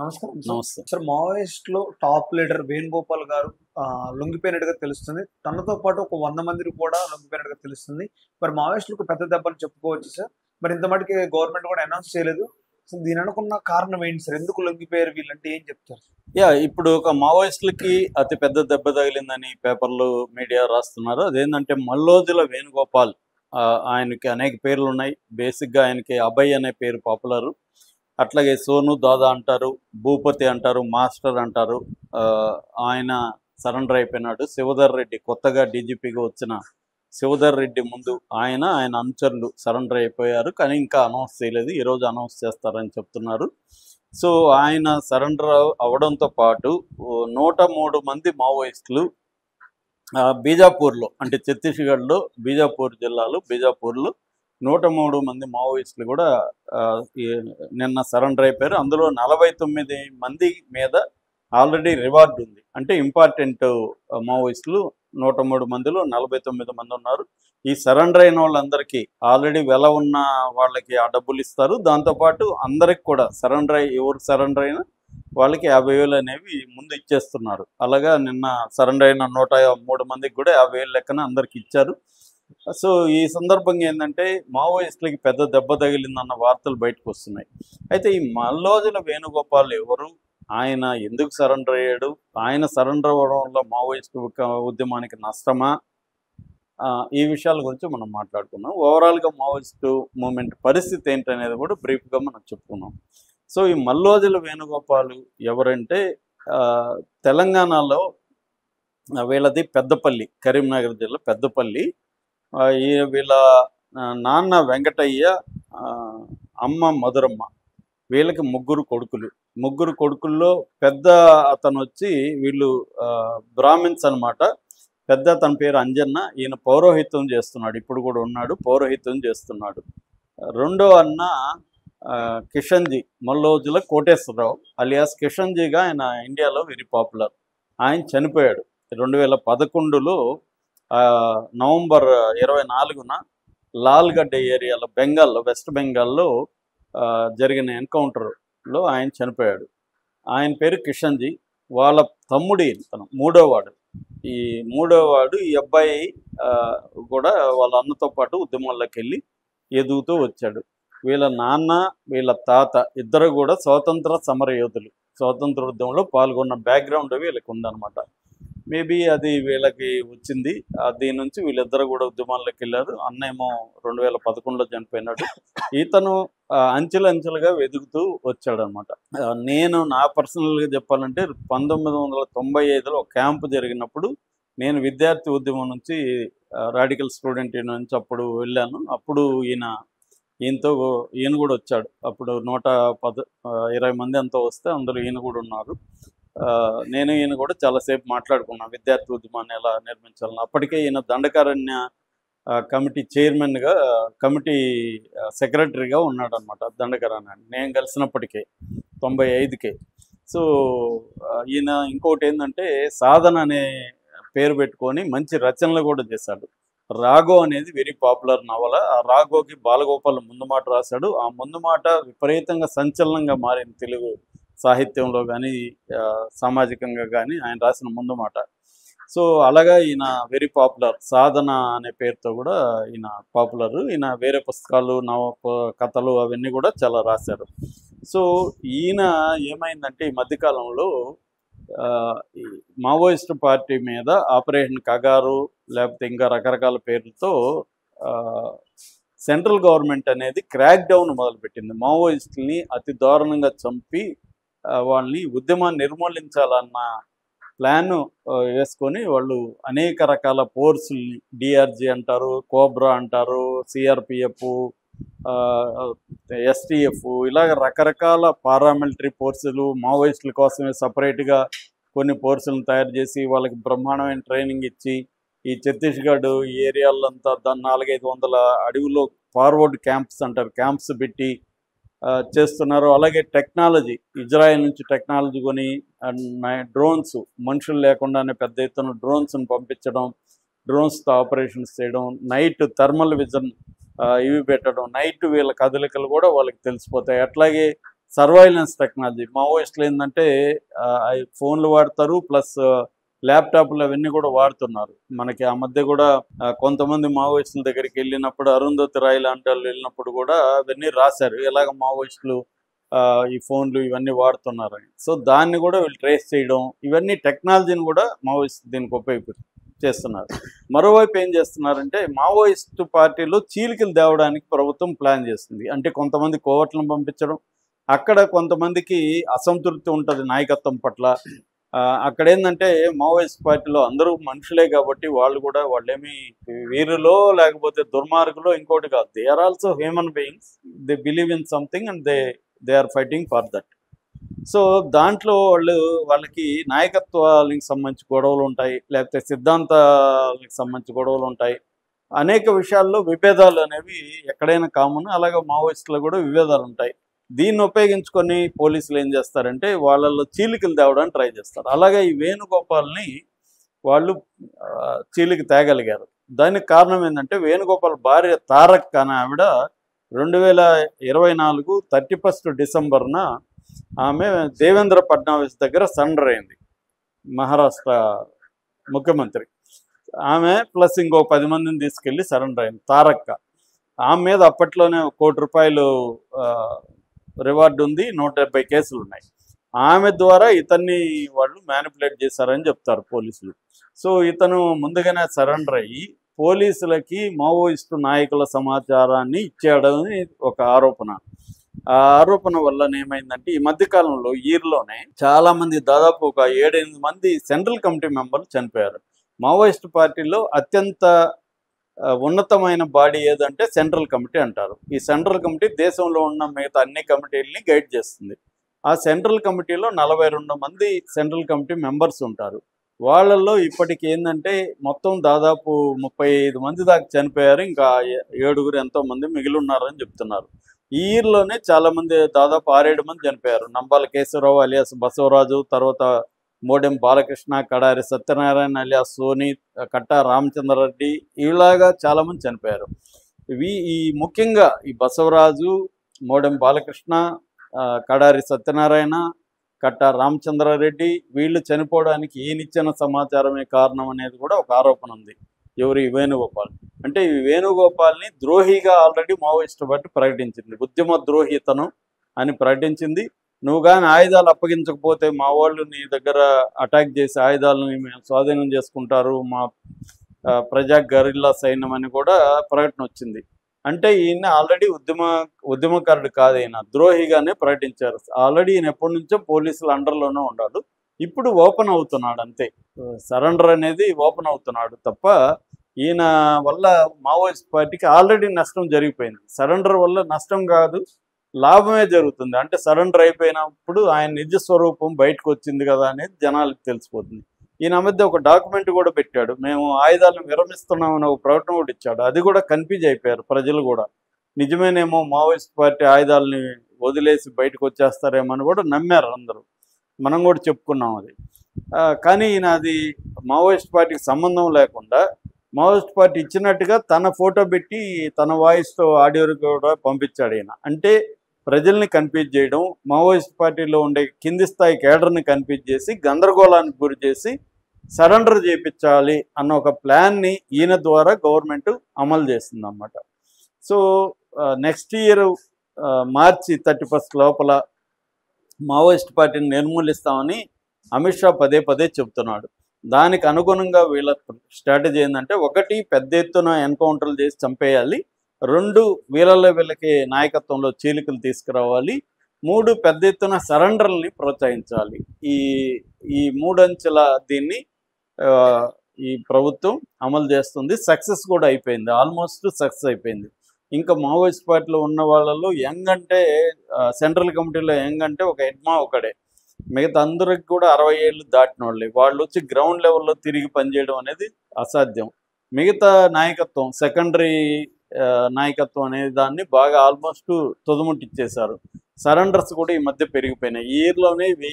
నమస్కారం సార్. నమస్తే. Sir మావోయిస్ట్‌లో top leader Venugopal గారు లొంగిపోయినట్టుగా తెలుస్తుంది. తనతో పాటు ఒక 100 మందిని కూడా లొంగిపోయినట్టుగా తెలుస్తుంది. మరి మావోయిస్ట్‌లకు పెద్ద దెబ్బని చెప్పుకోవచ్చు సార్. మరి ఇంత మటికి గవర్నమెంట్ కూడా అనౌన్స్ చేయలేదు. సో దీని వెనకున్న కారణం ఏంటి సార్? ఎందుకు లొంగిపోయారు వీళ్ళంటే ఏం చెప్తారు? ఇప్పుడు ఒక మావోయిస్టులకి అతి పెద్ద దెబ్బ తగిలిందని పేపర్లు, మీడియా రాస్తున్నారు. అదేంటంటే మల్లోజుల వేణుగోపాల్. ఆయనకి అనేక పేర్లున్నాయి. బేసిక్‌గా ఆయనకి అభయ్ అనే పేరు పాపులరు. అట్లాగే సోను దాదా అంటారు, భూపతి అంటారు, మాస్టర్ అంటారు. ఆయన సరెండర్ అయిపోయినాడు. శివధర్ రెడ్డి కొత్తగా డీజీపీగా వచ్చిన శివధర్ రెడ్డి ముందు ఆయన అనుచరులు సరెండర్ అయిపోయారు. కానీ ఇంకా అనౌన్స్ చేయలేదు. ఈరోజు అనౌన్స్ చేస్తారని చెప్తున్నారు. సో ఆయన సరెండర్ అవ్వడంతో పాటు 103 మంది మావోయిస్టులు బీజాపూర్లో, అంటే ఛత్తీస్గఢ్లో బీజాపూర్ జిల్లాలో బీజాపూర్లో 103 మంది మావోయిస్టులు కూడా నిన్న సరెండర్ అయిపోయారు. అందులో 49 మంది మీద ఆల్రెడీ రివార్డ్ ఉంది. అంటే ఇంపార్టెంట్ మావోయిస్టులు 103 మందిలో 49 మంది ఉన్నారు. ఈ సరెండర్ అయిన వాళ్ళందరికీ ఆల్రెడీ వెల ఉన్న వాళ్ళకి ఆ డబ్బులు ఇస్తారు. దాంతోపాటు అందరికి కూడా ఎవరు సరెండర్ అయినా వాళ్ళకి 50,000 అనేవి ముందు ఇచ్చేస్తున్నారు. అలాగా నిన్న సరెండర్ అయిన 103 మందికి కూడా 50,000 లెక్కన అందరికి ఇచ్చారు. సో ఈ సందర్భంగా ఏంటంటే మావోయిస్టులకి పెద్ద దెబ్బ తగిలిందన్న వార్తలు బయటకు వస్తున్నాయి. అయితే ఈ మల్లోజుల వేణుగోపాల్ ఎవరు, ఆయన ఎందుకు సరెండర్ అయ్యాడు, ఆయన సరెండర్ అవ్వడం వల్ల మావోయిస్టు ఉద్యమానికి నష్టమా, ఈ విషయాల గురించి మనం మాట్లాడుకున్నాం. ఓవరాల్గా మావోయిస్టు మూమెంట్ పరిస్థితి ఏంటనేది కూడా బ్రీఫ్గా మనం చెప్పుకున్నాం. సో ఈ మల్లోజుల వేణుగోపాల్ ఎవరంటే తెలంగాణలో వీళ్ళది పెద్దపల్లి, కరీంనగర్ జిల్లా పెద్దపల్లి. వీళ్ళ నాన్న వెంకటయ్య, అమ్మ మధురమ్మ. వీళ్ళకి ముగ్గురు కొడుకుల్లో పెద్ద అతను వచ్చి వీళ్ళు బ్రాహ్మిన్స్ అనమాట. పెద్ద అతని పేరు అంజన్న. ఈయన పౌరోహిత్యం చేస్తున్నాడు, ఇప్పుడు కూడా ఉన్నాడు, పౌరోహిత్యం చేస్తున్నాడు. రెండో అన్న కిషన్జీ, మల్లోజుల కోటేశ్వరరావు అలియాస్ కిషన్జీగా ఆయన ఇండియాలో వెరీ పాపులర్. ఆయన చనిపోయాడు 2011లో నవంబర్ 24న లాల్గడ్డ ఏరియాలో బెంగాల్లో, వెస్ట్ బెంగాల్లో జరిగిన ఎన్కౌంటర్లో ఆయన చనిపోయాడు. ఆయన పేరు కిషన్జీ. వాళ్ళ తమ్ముడు తను మూడోవాడు. ఈ అబ్బాయి కూడా వాళ్ళ అన్నతో పాటు ఉద్యమంలోకి వెళ్ళి ఎదుగుతూ వచ్చాడు. వీళ్ళ నాన్న, వీళ్ళ తాత ఇద్దరు కూడా స్వాతంత్ర సమర యోధులు. స్వాతంత్ర ఉద్యమంలో పాల్గొన్న బ్యాక్గ్రౌండ్ వీళ్ళకి ఉందన్నమాట. మేబీ అది వీళ్ళకి వచ్చింది. దీని నుంచి వీళ్ళిద్దరు కూడా ఉద్యమాల్లోకి వెళ్ళారు. అన్న ఏమో 2011లో చనిపోయినాడు. ఇతను అంచెలంచెలుగా వెతుకుతూ వచ్చాడనమాట. నేను నా పర్సనల్గా చెప్పాలంటే 1995లో క్యాంపు జరిగినప్పుడు నేను విద్యార్థి ఉద్యమం నుంచి రాడికల్ స్టూడెంట్ నుంచి అప్పుడు వెళ్ళాను. అప్పుడు ఈయన కూడా వచ్చాడు. అప్పుడు 120 మంది అంతా వస్తే అందులో ఈయన కూడా ఉన్నారు. ఈయన కూడా చాలాసేపు మాట్లాడుకున్నాను విద్యార్థి ఉద్యమాన్ని ఎలా నిర్మించాలని. అప్పటికే ఈయన దండకారణ్య కమిటీ చైర్మన్గా, కమిటీ సెక్రటరీగా ఉన్నాడు అనమాట. దండకారణ్యాన్ని నేను కలిసినప్పటికే 95కే. సో ఈయన ఇంకోటి ఏంటంటే సాధన అనే పేరు పెట్టుకొని మంచి రచనలు కూడా చేశాడు. రాఘో అనేది వెరీ పాపులర్ నవల. ఆ రాఘోకి బాలగోపాల్ ముందు మాట రాశాడు. ఆ ముందు మాట విపరీతంగా సంచలనంగా మారింది తెలుగు సాహిత్యంలో కానీ, సామాజికంగా కానీ ఆయన రాసిన ముందు మాట. సో అలాగా ఈయన వెరీ పాపులర్. సాధన అనే పేరుతో కూడా ఈయన పాపులర్. ఈయన వేరే పుస్తకాలు, కథలు అవన్నీ కూడా చాలా రాశారు. సో ఈయన ఏమైందంటే ఈ మధ్యకాలంలో మావోయిస్టు పార్టీ మీద ఆపరేషన్ కగారు, లేకపోతే ఇంకా రకరకాల పేర్లతో సెంట్రల్ గవర్నమెంట్ అనేది క్రాక్ డౌన్ మొదలుపెట్టింది. మావోయిస్టుల్ని అతి దారుణంగా చంపి వాళ్ళని ఉద్యమాన్ని నిర్మూలించాలన్న ప్లాన్ వేసుకొని వాళ్ళు అనేక రకాల ఫోర్సుల్ని, డిఆర్జీ అంటారు, కోబ్రా అంటారు, సిఆర్పిఎఫ్, ఎస్టీఎఫ్, ఇలాగ రకరకాల పారామిలిటరీ ఫోర్సులు మావోయిస్టుల కోసమే సపరేట్గా కొన్ని ఫోర్సులను తయారు చేసి వాళ్ళకి బ్రహ్మాండమైన ట్రైనింగ్ ఇచ్చి ఈ ఛత్తీస్గఢ్ ఈ ఏరియాలంతా దాన్ని 400-500 అడవిలో ఫార్వర్డ్ క్యాంప్స్ అంటారు, క్యాంప్స్ పెట్టి చేస్తున్నారు. అలాగే టెక్నాలజీ, ఇజ్రాయెల్ నుంచి టెక్నాలజీ కొని డ్రోన్స్, మనుషులు లేకుండానే పెద్ద ఎత్తున డ్రోన్స్ని పంపించడం, డ్రోన్స్తో ఆపరేషన్స్ చేయడం, నైట్ థర్మల్ విజన్ ఇవి పెట్టడం, నైట్ వీళ్ళ కదలికలు కూడా వాళ్ళకి తెలిసిపోతాయి. అట్లాగే సర్వైలెన్స్ టెక్నాలజీ. మావోయిస్టులు ఏంటంటే ఫోన్లు వాడతారు, ప్లస్ ల్యాప్టాప్లు అవన్నీ కూడా వాడుతున్నారు. మనకి ఆ మధ్య కూడా కొంతమంది మావోయిస్టుల దగ్గరికి వెళ్ళినప్పుడు, అరుంధతి రాయ్ లాంటి వాళ్ళు వెళ్ళినప్పుడు కూడా అవన్నీ రాశారు, ఎలాగ మావోయిస్టులు ఈ ఫోన్లు ఇవన్నీ వాడుతున్నారని. సో దాన్ని కూడా వీళ్ళు ట్రేస్ చేయడం, ఇవన్నీ టెక్నాలజీని కూడా మావోయిస్ట్ దీనికి చేస్తున్నారు. మరోవైపు ఏం చేస్తున్నారంటే, మావోయిస్టు పార్టీలో చీలికలు తేవడానికి ప్రభుత్వం ప్లాన్ చేస్తుంది. అంటే కొంతమంది కోవట్లను పంపించడం, అక్కడ కొంతమందికి అసంతృప్తి ఉంటుంది నాయకత్వం పట్ల. అక్కడ ఏంటంటే మావోయిస్ట్ పార్టీలో అందరూ మనుషులే కాబట్టి వాళ్ళేమి వీరులో లేకపోతే దుర్మార్గులో ఇంకోటి కాదు. They are also human beings. They believe in something and they are fighting for that. So దాంట్లో వాళ్ళకి నాయకత్వానికి సంబంధించి గొడవలు ఉంటాయి, లేకపోతే సిద్ధాంతాలకు సంబంధించి గొడవలు ఉంటాయి. అనేక విషయాల్లో విభేదాలు అనేవి ఎక్కడైనా కామన్. అలాగే మావోయిస్టులో కూడా విభేదాలు ఉంటాయి. దీన్ని ఉపయోగించుకొని పోలీసులు ఏం చేస్తారంటే వాళ్ళల్లో చీలికలు తేవడానికి ట్రై చేస్తారు. అలాగే ఈ వేణుగోపాల్ని వాళ్ళు చీలిక తేగలిగారు. దానికి కారణం ఏంటంటే, వేణుగోపాల్ భార్య తారక్ అనే ఆవిడ 2024 31 డిసెంబర్న ఆమె దేవేంద్ర ఫడ్నవీస్ దగ్గర సరెండర్ అయింది. మహారాష్ట్ర ముఖ్యమంత్రి ఆమె ప్లస్ ఇంకో 10 మందిని తీసుకెళ్ళి సరెండర్ అయింది తారక్క. ఆమె మీద అప్పట్లోనే ₹1 రివార్డు ఉంది, 170 కేసులు ఉన్నాయి. ఆమె ద్వారా ఇతన్ని వాళ్ళు మ్యానిపులేట్ చేశారని చెప్తారు పోలీసులు. సో ఇతను ముందుగానే సరెండర్ అయ్యి పోలీసులకి మావోయిస్టు నాయకుల సమాచారాన్ని ఇచ్చాడని ఒక ఆరోపణ. ఆ ఆరోపణ వల్ల ఏమైందంటే, ఈ మధ్యకాలంలో ఈర్లోనే చాలామంది, దాదాపు ఒక 7-8 మంది సెంట్రల్ కమిటీ మెంబర్లు చనిపోయారు. మావోయిస్టు పార్టీలో అత్యంత ఉన్నతమైన బాడీ ఏదంటే సెంట్రల్ కమిటీ అంటారు. ఈ సెంట్రల్ కమిటీ దేశంలో ఉన్న మిగతా అన్ని కమిటీలని గైడ్ చేస్తుంది. ఆ సెంట్రల్ కమిటీలో 42 మంది సెంట్రల్ కమిటీ మెంబర్స్ ఉంటారు. వాళ్ళల్లో ఇప్పటికి ఏంటంటే మొత్తం దాదాపు 35 మంది దాకా చనిపోయారు. ఇంకా 7 ఎంతో మంది మిగిలి ఉన్నారని చెప్తున్నారు. ఈ ఇయర్లోనే చాలామంది, దాదాపు 6-7 మంది చనిపోయారు. నంబాల కేశవరావు అలియాస్ బసవరాజు, తర్వాత మోడెం బాలకృష్ణ, కడారి సత్యనారాయణ అలియాస్ సోని, కట్టా రామచంద్రారెడ్డి, ఇలాగా చాలామంది చనిపోయారు. ఈ ముఖ్యంగా ఈ బసవరాజు, మోడెం బాలకృష్ణ, కడారి సత్యనారాయణ, కట్టా రామచంద్రారెడ్డి వీళ్ళు చనిపోవడానికి ఈయనిచ్చిన సమాచారమే కారణం అనేది కూడా ఒక ఆరోపణ ఉంది. ఎవరు? ఈ వేణుగోపాల్. అంటే ఈ వేణుగోపాల్ని ద్రోహిగా ఆల్రెడీ మావోయిస్టు పార్టీ ప్రకటించింది. ఉద్యమ ద్రోహితను అని ప్రకటించింది. నువ్వు కానీ ఆయుధాలు అప్పగించకపోతే మా వాళ్ళు నీ దగ్గర అటాక్ చేసి ఆయుధాలను మేము స్వాధీనం చేసుకుంటారు, మా ప్రజా గరిల్లా సైన్యం అని కూడా ప్రకటన వచ్చింది. అంటే ఈయన ఆల్రెడీ ఉద్యమకారుడు కాదు, ఈయన ద్రోహిగానే ప్రకటించారు. ఆల్రెడీ ఈయన ఎప్పటి నుంచో పోలీసుల అండర్లోనే ఉన్నాడు. ఇప్పుడు ఓపెన్ అవుతున్నాడు అంతే. సరెండర్ అనేది ఓపెన్ అవుతున్నాడు తప్ప ఈయన వల్ల మావోయిస్ట్ పార్టీకి ఆల్రెడీ నష్టం జరిగిపోయింది. సరెండర్ వల్ల నష్టం కాదు, లాభమే జరుగుతుంది. అంటే సరెండర్ అయిపోయినప్పుడు ఆయన నిజ స్వరూపం బయటకు వచ్చింది కదా అనేది జనాలకు తెలిసిపోతుంది. ఈయన మధ్య ఒక డాక్యుమెంట్ కూడా పెట్టాడు, మేము ఆయుధాలను విరమిస్తున్నామని ఒక ప్రకటన కూడా ఇచ్చాడు. అది కూడా కన్ఫ్యూజ్ అయిపోయారు ప్రజలు కూడా. నిజమేనేమో మావోయిస్ట్ పార్టీ ఆయుధాలని వదిలేసి బయటకు వచ్చేస్తారేమని కూడా నమ్మారు అందరూ. మనం కూడా చెప్పుకున్నాం అది. కానీ ఈయన అది మావోయిస్ట్ పార్టీకి సంబంధం లేకుండా మావోయిస్ట్ పార్టీ ఇచ్చినట్టుగా తన ఫోటో పెట్టి తన వాయిస్తో ఆడియో కూడా పంపించాడు ఈయన. అంటే ప్రజల్ని కన్ఫ్యూజ్ చేయడం, మావోయిస్ట్ పార్టీలో ఉండే కింది స్థాయి కేడర్ని కన్ఫ్యూజ్ చేసి గందరగోళానికి గురి చేసి సరెండర్ చేయించాలి అన్న ఒక ప్లాన్ని ఈయన ద్వారా గవర్నమెంట్ అమలు చేస్తుంది అన్నమాట. సో నెక్స్ట్ ఇయర్ మార్చి 31 లోపల మావోయిస్ట్ పార్టీని నిర్మూలిస్తామని అమిత్ షా పదే పదే చెబుతున్నాడు. దానికి అనుగుణంగా వీళ్ళ స్ట్రాటజీ ఏంటంటే, 1 పెద్ద ఎత్తున ఎన్కౌంటర్లు చేసి చంపేయాలి, 2 వీళ్ళకి నాయకత్వంలో చీలికలు తీసుకురావాలి, 3 పెద్ద ఎత్తున సరెండర్ని ప్రోత్సహించాలి. ఈ 3 అంచెల దీన్ని ఈ ప్రభుత్వం అమలు చేస్తుంది. సక్సెస్ కూడా అయిపోయింది, ఆల్మోస్ట్ సక్సెస్ అయిపోయింది. ఇంకా మావోయిస్ట్ పార్టీలో ఉన్న వాళ్ళలో యంగ్ అంటే సెంట్రల్ కమిటీలో యంగ్ అంటే ఒక ఎడ్మా ఒకడే, మిగతా అందరికి కూడా 60 ఏళ్ళు దాటిన వాళ్ళే. వాళ్ళు వచ్చి గ్రౌండ్ లెవెల్లో తిరిగి పనిచేయడం అనేది అసాధ్యం. మిగతా నాయకత్వం, సెకండరీ నాయకత్వం అనే దాన్ని బాగా ఆల్మోస్ట్ తుదముట్టిచ్చేశారు. సరెండర్స్ కూడా ఈ మధ్య పెరిగిపోయినాయి. ఈ ఇయర్లోనే